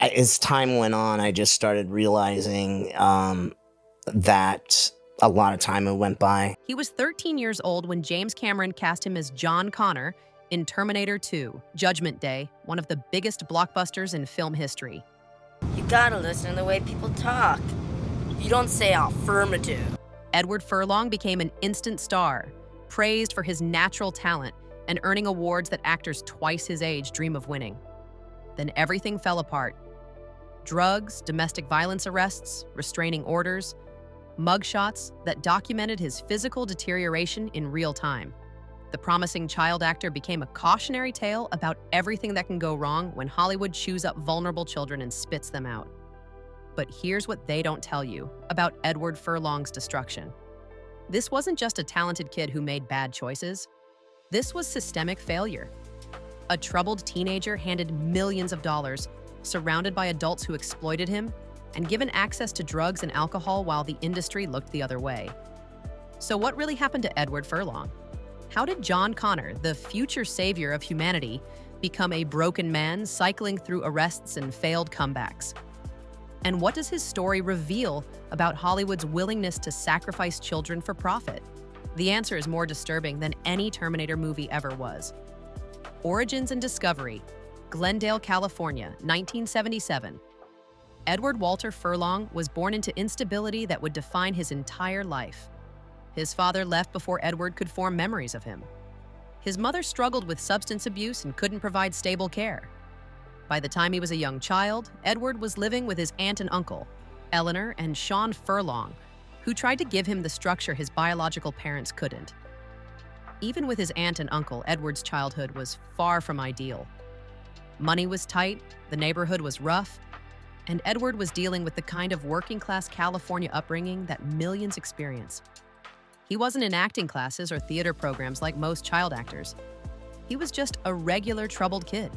as time went on, I just started realizing that a lot of time had went by. He was 13 years old when James Cameron cast him as John Connor in Terminator 2, Judgment Day, one of the biggest blockbusters in film history. You gotta listen to the way people talk. You don't say affirmative. Edward Furlong became an instant star, praised for his natural talent and earning awards that actors twice his age dream of winning. Then everything fell apart. Drugs, domestic violence arrests, restraining orders, mugshots that documented his physical deterioration in real time. The promising child actor became a cautionary tale about everything that can go wrong when Hollywood chews up vulnerable children and spits them out. But here's what they don't tell you about Edward Furlong's destruction. This wasn't just a talented kid who made bad choices. This was systemic failure. A troubled teenager handed millions of dollars, surrounded by adults who exploited him, and given access to drugs and alcohol while the industry looked the other way. So what really happened to Edward Furlong? How did John Connor, the future savior of humanity, become a broken man cycling through arrests and failed comebacks? And what does his story reveal about Hollywood's willingness to sacrifice children for profit? The answer is more disturbing than any Terminator movie ever was. Origins and Discovery, Glendale, California, 1977. Edward Walter Furlong was born into instability that would define his entire life. His father left before Edward could form memories of him. His mother struggled with substance abuse and couldn't provide stable care. By the time he was a young child, Edward was living with his aunt and uncle, Eleanor and Sean Furlong, who tried to give him the structure his biological parents couldn't. Even with his aunt and uncle, Edward's childhood was far from ideal. Money was tight, the neighborhood was rough, and Edward was dealing with the kind of working-class California upbringing that millions experience. He wasn't in acting classes or theater programs like most child actors. He was just a regular troubled kid.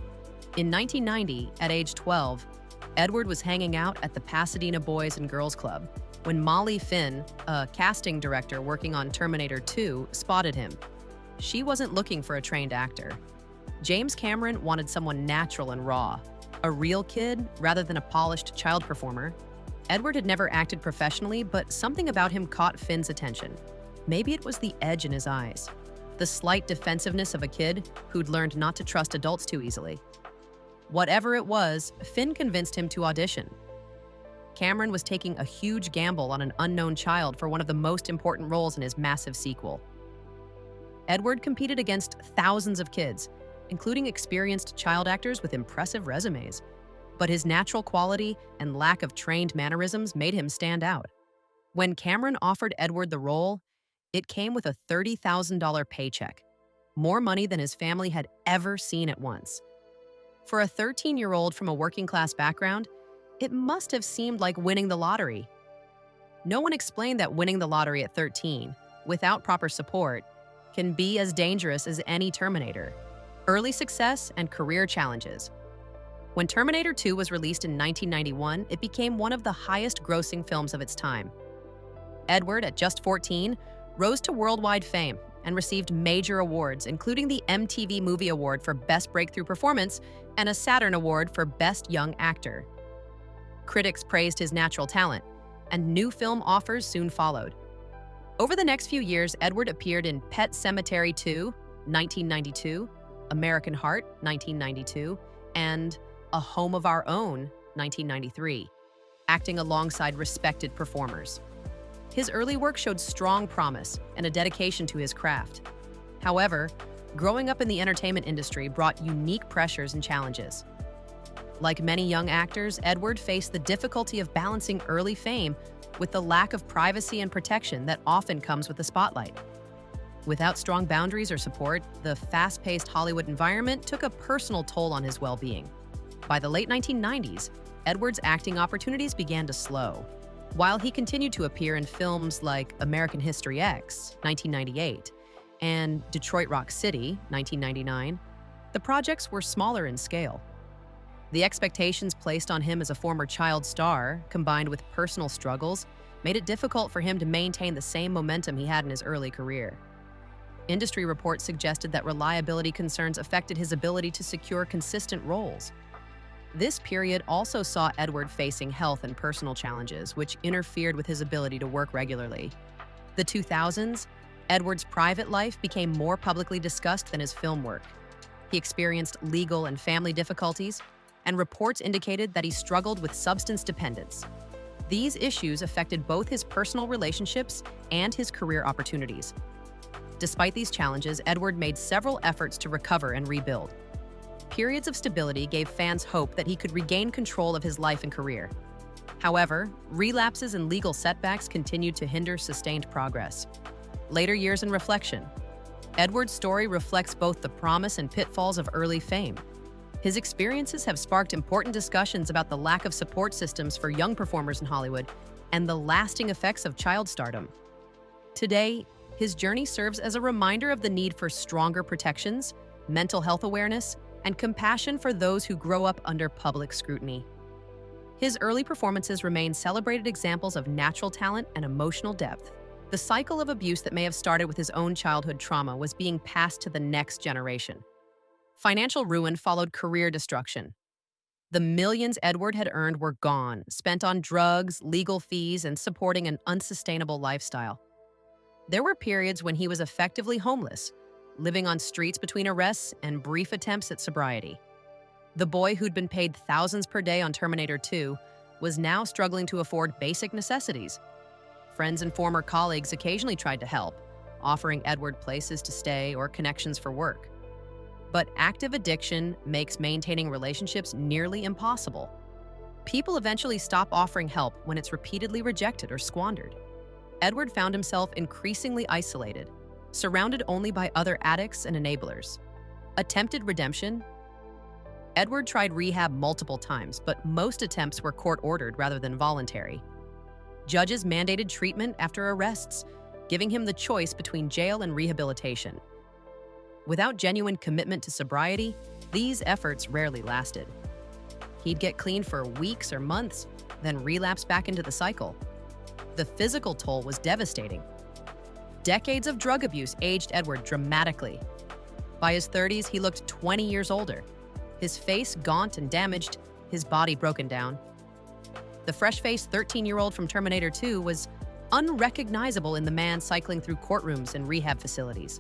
In 1990, at age 12, Edward was hanging out at the Pasadena Boys and Girls Club when Molly Finn, a casting director working on Terminator 2, spotted him. She wasn't looking for a trained actor. James Cameron wanted someone natural and raw, a real kid rather than a polished child performer. Edward had never acted professionally, but something about him caught Finn's attention. Maybe it was the edge in his eyes, the slight defensiveness of a kid who'd learned not to trust adults too easily. Whatever it was, Finn convinced him to audition. Cameron was taking a huge gamble on an unknown child for one of the most important roles in his massive sequel. Edward competed against thousands of kids, including experienced child actors with impressive resumes. But his natural quality and lack of trained mannerisms made him stand out. When Cameron offered Edward the role, it came with a $30,000 paycheck, more money than his family had ever seen at once. For a 13-year-old from a working-class background, it must have seemed like winning the lottery. No one explained that winning the lottery at 13, without proper support, can be as dangerous as any Terminator. Early success and career challenges. When Terminator 2 was released in 1991, it became one of the highest-grossing films of its time. Edward, at just 14, rose to worldwide fame and received major awards, including the MTV Movie Award for Best Breakthrough Performance and a Saturn Award for Best Young Actor. Critics praised his natural talent, and new film offers soon followed. Over the next few years, Edward appeared in Pet Sematary 2, 1992, American Heart, 1992, and A Home of Our Own, 1993, acting alongside respected performers. His early work showed strong promise and a dedication to his craft. However, growing up in the entertainment industry brought unique pressures and challenges. Like many young actors, Edward faced the difficulty of balancing early fame with the lack of privacy and protection that often comes with the spotlight. Without strong boundaries or support, the fast-paced Hollywood environment took a personal toll on his well-being. By the late 1990s, Edward's acting opportunities began to slow. While he continued to appear in films like American History X, 1998, and Detroit Rock City, 1999, the projects were smaller in scale. The expectations placed on him as a former child star, combined with personal struggles, made it difficult for him to maintain the same momentum he had in his early career. Industry reports suggested that reliability concerns affected his ability to secure consistent roles. This period also saw Edward facing health and personal challenges, which interfered with his ability to work regularly. The 2000s, Edward's private life became more publicly discussed than his film work. He experienced legal and family difficulties, and reports indicated that he struggled with substance dependence. These issues affected both his personal relationships and his career opportunities. Despite these challenges, Edward made several efforts to recover and rebuild. Periods of stability gave fans hope that he could regain control of his life and career. However, relapses and legal setbacks continued to hinder sustained progress. Later years in reflection, Edward's story reflects both the promise and pitfalls of early fame. His experiences have sparked important discussions about the lack of support systems for young performers in Hollywood and the lasting effects of child stardom. Today, his journey serves as a reminder of the need for stronger protections, mental health awareness, and compassion for those who grow up under public scrutiny. His early performances remain celebrated examples of natural talent and emotional depth. The cycle of abuse that may have started with his own childhood trauma was being passed to the next generation. Financial ruin followed career destruction. The millions Edward had earned were gone, spent on drugs, legal fees, and supporting an unsustainable lifestyle. There were periods when he was effectively homeless, living on streets between arrests and brief attempts at sobriety. The boy who'd been paid thousands per day on Terminator 2 was now struggling to afford basic necessities. Friends and former colleagues occasionally tried to help, offering Edward places to stay or connections for work. But active addiction makes maintaining relationships nearly impossible. People eventually stop offering help when it's repeatedly rejected or squandered. Edward found himself increasingly isolated, surrounded only by other addicts and enablers. Attempted redemption? Edward tried rehab multiple times, but most attempts were court-ordered rather than voluntary. Judges mandated treatment after arrests, giving him the choice between jail and rehabilitation. Without genuine commitment to sobriety, these efforts rarely lasted. He'd get clean for weeks or months, then relapse back into the cycle. The physical toll was devastating. Decades of drug abuse aged Edward dramatically. By his 30s, he looked 20 years older. His face gaunt and damaged, his body broken down. The fresh-faced 13-year-old from Terminator 2 was unrecognizable in the man cycling through courtrooms and rehab facilities.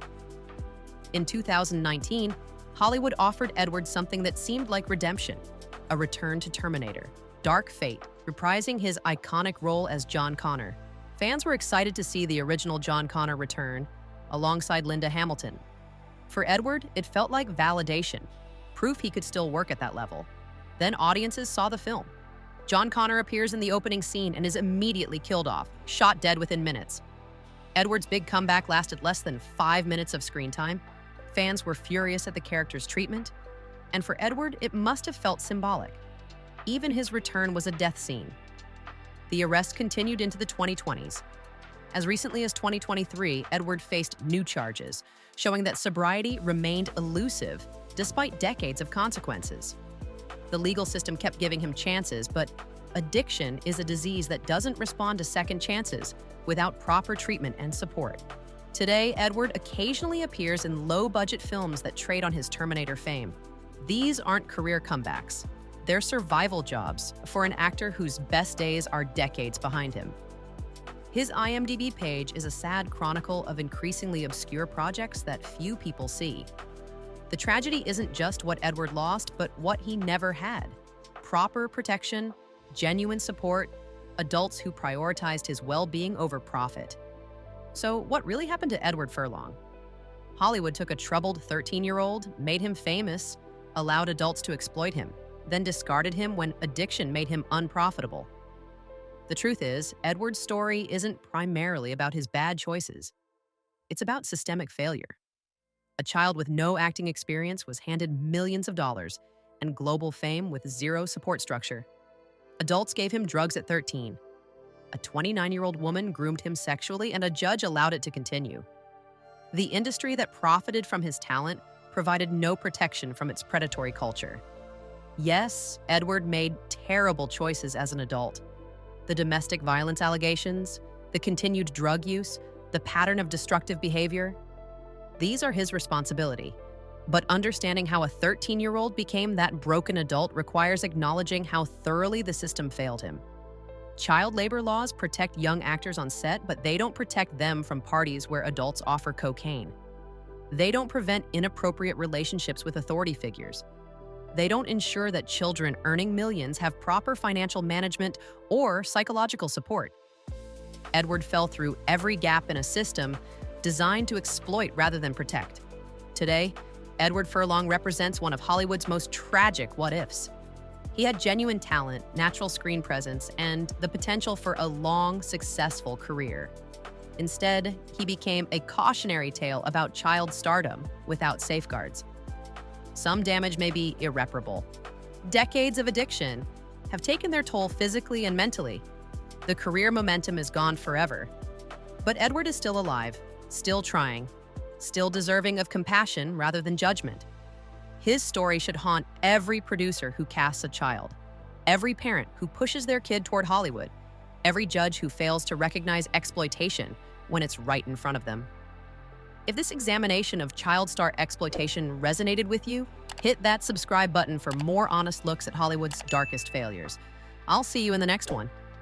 In 2019, Hollywood offered Edward something that seemed like redemption, a return to Terminator, Dark Fate, reprising his iconic role as John Connor. Fans were excited to see the original John Connor return, alongside Linda Hamilton. For Edward, it felt like validation, proof he could still work at that level. Then audiences saw the film. John Connor appears in the opening scene and is immediately killed off, shot dead within minutes. Edward's big comeback lasted less than 5 minutes of screen time. Fans were furious at the character's treatment, and for Edward, it must have felt symbolic. Even his return was a death scene. The arrest continued into the 2020s. As recently as 2023, Edward faced new charges, showing that sobriety remained elusive despite decades of consequences. The legal system kept giving him chances, but addiction is a disease that doesn't respond to second chances without proper treatment and support. Today, Edward occasionally appears in low-budget films that trade on his Terminator fame. These aren't career comebacks. They're survival jobs for an actor whose best days are decades behind him. His IMDb page is a sad chronicle of increasingly obscure projects that few people see. The tragedy isn't just what Edward lost, but what he never had. Proper protection, genuine support, adults who prioritized his well-being over profit. So what really happened to Edward Furlong? Hollywood took a troubled 13-year-old, made him famous, allowed adults to exploit him, then discarded him when addiction made him unprofitable. The truth is, Edward's story isn't primarily about his bad choices. It's about systemic failure. A child with no acting experience was handed millions of dollars and global fame with zero support structure. Adults gave him drugs at 13. A 29-year-old woman groomed him sexually, and a judge allowed it to continue. The industry that profited from his talent provided no protection from its predatory culture. Yes, Edward made terrible choices as an adult. The domestic violence allegations, the continued drug use, the pattern of destructive behavior, these are his responsibility. But understanding how a 13-year-old became that broken adult requires acknowledging how thoroughly the system failed him. Child labor laws protect young actors on set, but they don't protect them from parties where adults offer cocaine. They don't prevent inappropriate relationships with authority figures. They don't ensure that children earning millions have proper financial management or psychological support. Edward fell through every gap in a system designed to exploit rather than protect. Today, Edward Furlong represents one of Hollywood's most tragic what-ifs. He had genuine talent, natural screen presence, and the potential for a long, successful career. Instead, he became a cautionary tale about child stardom without safeguards. Some damage may be irreparable. Decades of addiction have taken their toll physically and mentally. The career momentum is gone forever. But Edward is still alive, still trying, still deserving of compassion rather than judgment. His story should haunt every producer who casts a child, every parent who pushes their kid toward Hollywood, every judge who fails to recognize exploitation when it's right in front of them. If this examination of child star exploitation resonated with you, hit that subscribe button for more honest looks at Hollywood's darkest failures. I'll see you in the next one.